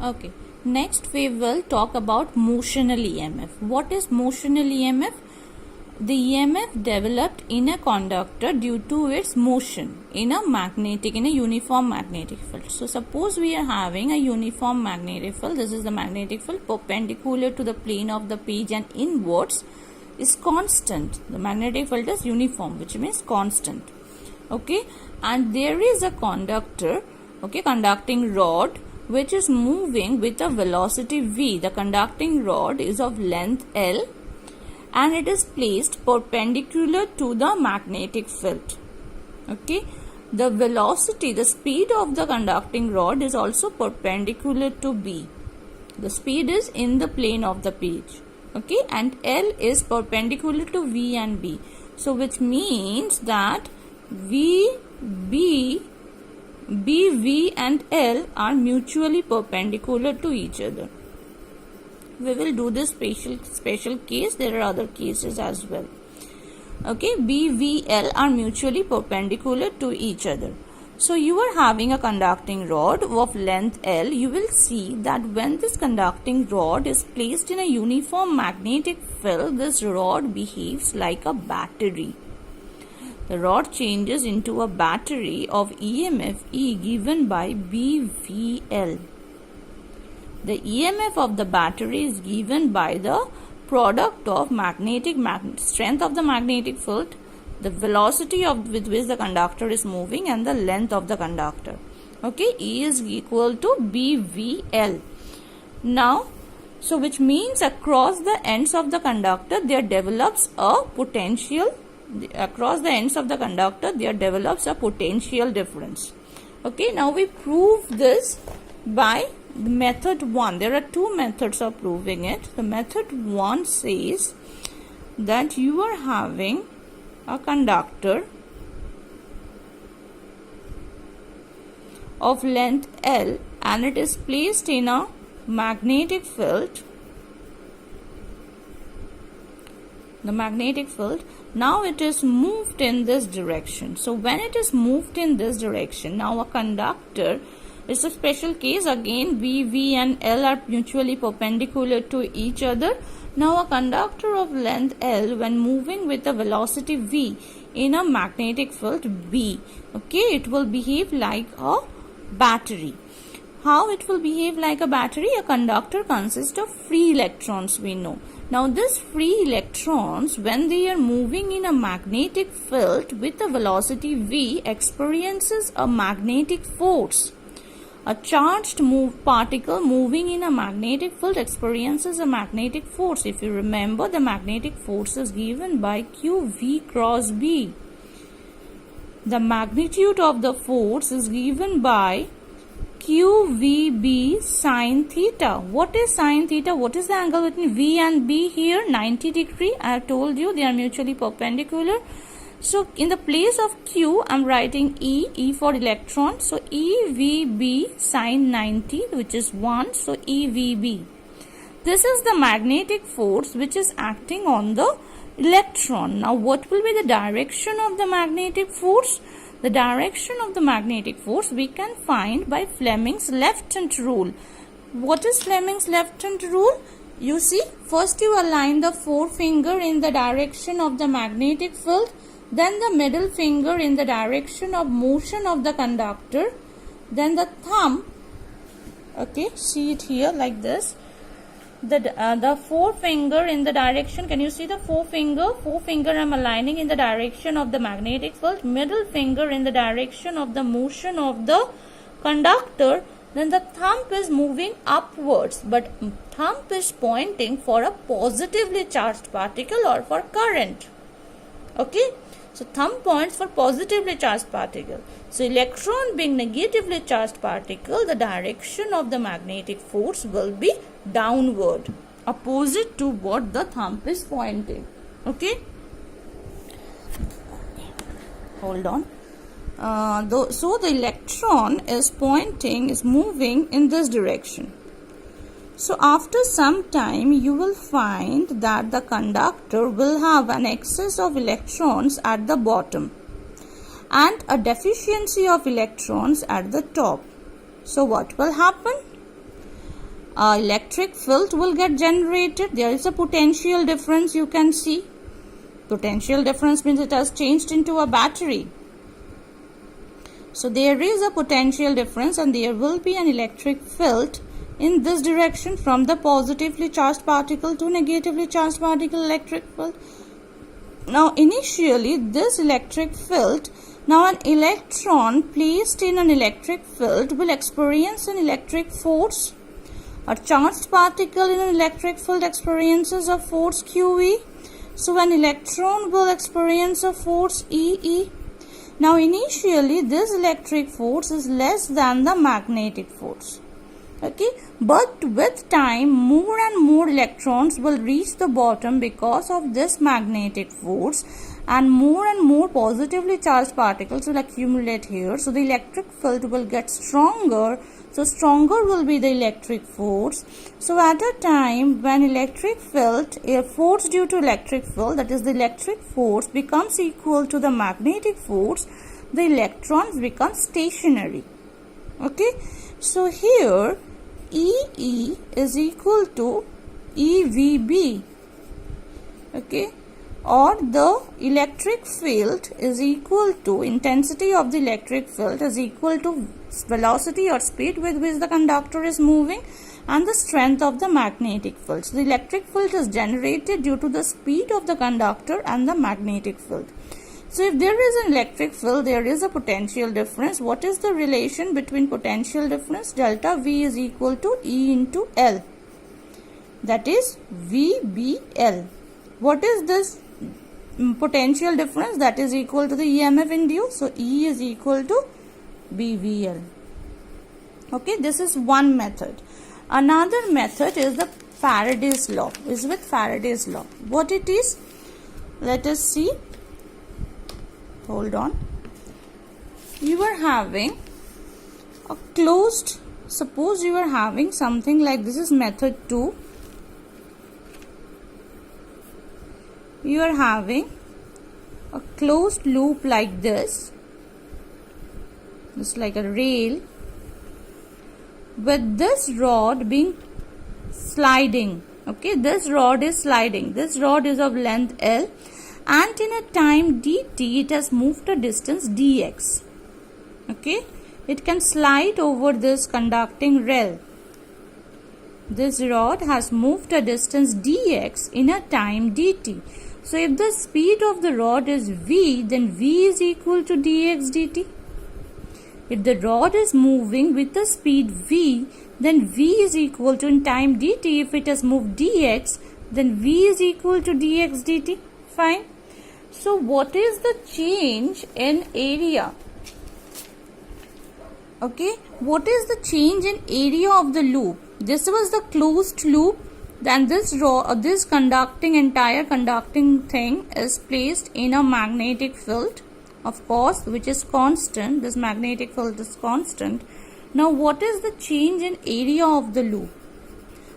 Okay. Next we will talk about motional EMF. What is motional EMF? The EMF developed in a conductor due to its motion in a uniform magnetic field. So suppose we are having a uniform magnetic field. This is the magnetic field perpendicular to the plane of the page and inwards is constant. The magnetic field is uniform, which means constant. Okay, and there is a conductor, okay, conducting rod, which is moving with a velocity v. The conducting rod is of length L and it is placed perpendicular to the magnetic field. Okay, the velocity, the speed of the conducting rod is also perpendicular to B. The speed is in the plane of the page. Okay, and L is perpendicular to V and B. So which means that B, V and L are mutually perpendicular to each other. We will do this special case. There are other cases as well. Okay, B, V, L are mutually perpendicular to each other. So you are having a conducting rod of length L. You will see that when this conducting rod is placed in a uniform magnetic field, this rod behaves like a battery. The rod changes into a battery of EMF E given by BVL. The EMF of the battery is given by the product of strength of the magnetic field, the velocity with which the conductor is moving, and the length of the conductor. Okay, E is equal to BVL. Now, so which means across the ends of the conductor there develops a potential. Across the ends of the conductor there develops a potential difference. Okay, now we prove this by the method 1. There are two methods of proving it. The method 1 says that you are having a conductor of length L and it is placed in a magnetic field. The magnetic field, now it is moved in this direction. So when it is moved in this direction, now a conductor, it's a special case again, B, V and L are mutually perpendicular to each other. Now a conductor of length L when moving with a velocity V in a magnetic field B, okay, it will behave like a battery. How it will behave like a battery? A conductor consists of free electrons, we know. Now these free electrons, when they are moving in a magnetic field with a velocity V, experiences a magnetic force. A charged particle moving in a magnetic field experiences a magnetic force. If you remember, the magnetic force is given by QV cross B. The magnitude of the force is given by QVB sine theta. What is sine theta? What is the angle between V and B here? 90 degree. I have told you they are mutually perpendicular. So in the place of Q, I am writing E for electron. So EVB sine 90, which is 1. So EVB. This is the magnetic force which is acting on the electron. Now what will be the direction of the magnetic force? The direction of the magnetic force we can find by Fleming's left-hand rule. What is Fleming's left-hand rule? You see, first you align the forefinger in the direction of the magnetic field, then the middle finger in the direction of motion of the conductor, then the thumb, okay, see it here like this, the forefinger in the direction, can you see the forefinger I am aligning in the direction of the magnetic field, middle finger in the direction of the motion of the conductor, then the thumb is moving upwards, but thumb is pointing for a positively charged particle or for current. Okay, so thumb points for positively charged particle. So electron being negatively charged particle, the direction of the magnetic force will be downward, opposite to what the thumb is pointing. Okay, hold on. So the electron is moving in this direction. So after some time you will find that the conductor will have an excess of electrons at the bottom and a deficiency of electrons at the top. So what will happen? electric field will get generated. There is a potential difference, you can see. Potential difference means it has changed into a battery. So there is a potential difference and there will be an electric field in this direction from the positively charged particle to negatively charged particle electric field. Now initially this electric field, now an electron placed in an electric field will experience an electric force. A charged particle in an electric field experiences a force QE. So an electron will experience a force EE. Now initially this electric force is less than the magnetic force. Okay, but with time more and more electrons will reach the bottom because of this magnetic force, and more positively charged particles will accumulate here. So the electric field will get stronger. So stronger will be the electric force. So at a time when electric field, a force due to electric field, that is the electric force, becomes equal to the magnetic force, the electrons become stationary. Okay, so here EE is equal to EVB. Okay, or the electric field is equal to, intensity of the electric field is equal to velocity or speed with which the conductor is moving and the strength of the magnetic field. So the electric field is generated due to the speed of the conductor and the magnetic field. So if there is an electric field, there is a potential difference. What is the relation between potential difference? Delta V is equal to E into L. That is VBL. What is this potential difference? That is equal to the EMF induced. So E is equal to BVL. Okay, this is one method. Another method is the Faraday's law. Is with Faraday's law. What it is? Let us see. Hold on. You are having a closed, suppose you are having something like this is method 2. You are having a closed loop like this. It's like a rail with this rod being sliding. Okay, this rod is sliding. This rod is of length L, and in a time dt it has moved a distance dx. Okay, it can slide over this conducting rail. This rod has moved a distance dx in a time dt. So if the speed of the rod is v, then v is equal to dx dt. If the rod is moving with the speed v, then v is equal to, in time dt, if it has moved dx, then v is equal to dx dt. Fine. So what is the change in area? Okay, what is the change in area of the loop? This was the closed loop. Then this entire conducting thing is placed in a magnetic field, of course, which is constant. This magnetic field is constant. Now what is the change in area of the loop?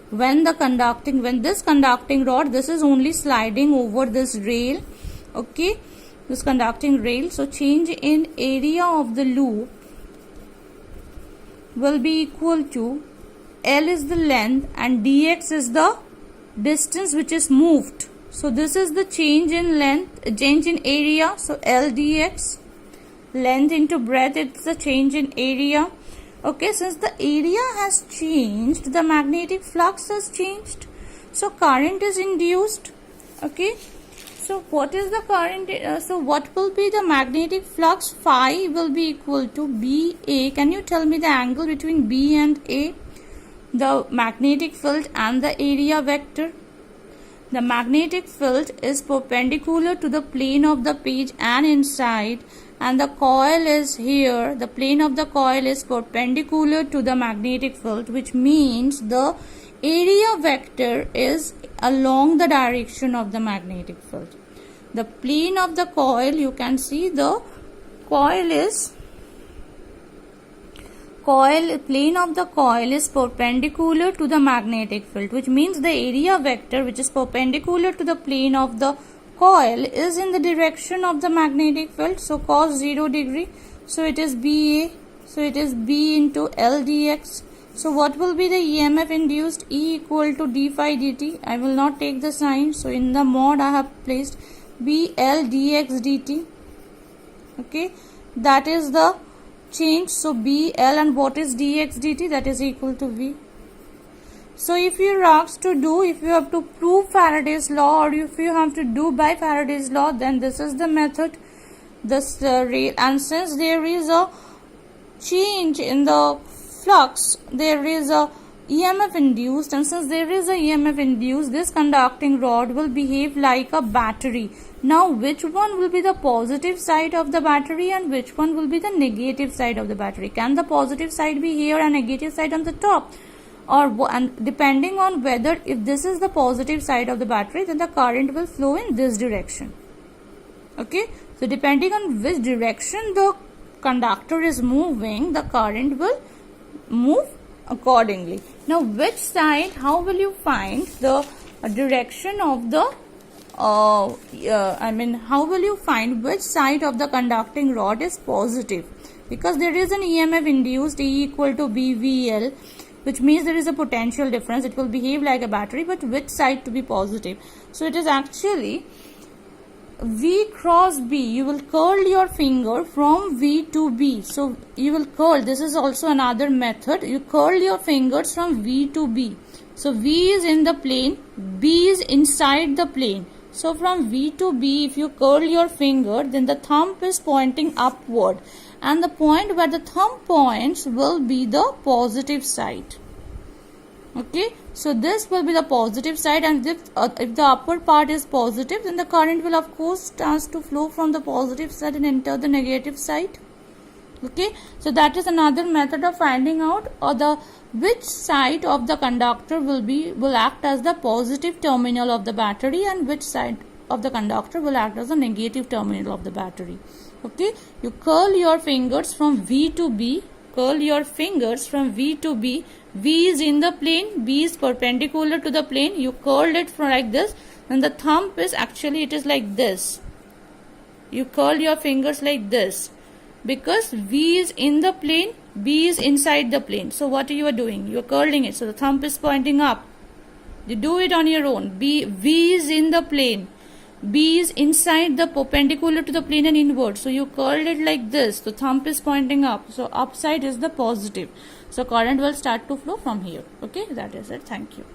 When this conducting rod, this is only sliding over this rail. Okay, this conducting rail. So change in area of the loop will be equal to L is the length and dx is the distance which is moved. So this is the change in length, change in area. So L dx, length into breadth, it's the change in area. Okay, since the area has changed, the magnetic flux has changed. So current is induced. Okay, so what is the current? So what will be the magnetic flux? Phi will be equal to BA. Can you tell me the angle between B and A? The magnetic field and the area vector. The magnetic field is perpendicular to the plane of the page and inside, and the coil is here. The plane of the coil is perpendicular to the magnetic field, which means the area vector is along the direction of the magnetic field. The plane of the coil, you can see the plane of the coil is perpendicular to the magnetic field, which means the area vector, which is perpendicular to the plane of the coil, is in the direction of the magnetic field. So cos 0 degree. So it is BA. So it is B into L dx. So what will be the EMF induced? E equal to d phi dt. I will not take the sign. So in the mod I have placed BL dx dt. Okay, that is the change. So BL, and what is dx dt? That is equal to V. So if you are asked to do, if you have to prove Faraday's law, or if you have to do by Faraday's law, then this is the method. This and since there is a change in the flux, there is a EMF induced, and since there is a EMF induced, this conducting rod will behave like a battery. Now which one will be the positive side of the battery and which one will be the negative side of the battery? Can the positive side be here and negative side on the top? And depending on whether, if this is the positive side of the battery, then the current will flow in this direction. Okay, so depending on which direction the conductor is moving, the current will move accordingly. Now which side, how will you find the direction of the how will you find which side of the conducting rod is positive? Because there is an EMF induced, E equal to BVL, which means there is a potential difference. It will behave like a battery, but which side to be positive? So it is actually V cross B. You will curl your finger from V to B. So you will curl. This is also another method. You curl your fingers from V to B. So V is in the plane, B is inside the plane. So from V to B, if you curl your finger, then the thumb is pointing upward, and the point where the thumb points will be the positive side. Okay, so this will be the positive side, and if the upper part is positive, then the current will of course starts to flow from the positive side and enter the negative side. Okay, so that is another method of finding out which side of the conductor will act as the positive terminal of the battery, and which side of the conductor will act as the negative terminal of the battery. Okay, you curl your fingers from V to B. Curl your fingers from V to B. V is in the plane, B is perpendicular to the plane. You curled it from like this, and the thumb is actually, it is like this. You curl your fingers like this, because V is in the plane, B is inside the plane. So what you are doing? You are curling it. So the thumb is pointing up. You do it on your own. V is in the plane, B is inside the perpendicular to the plane and inward. So you curled it like this. The thumb is pointing up. So upside is the positive. So current will start to flow from here. Okay, that is it. Thank you.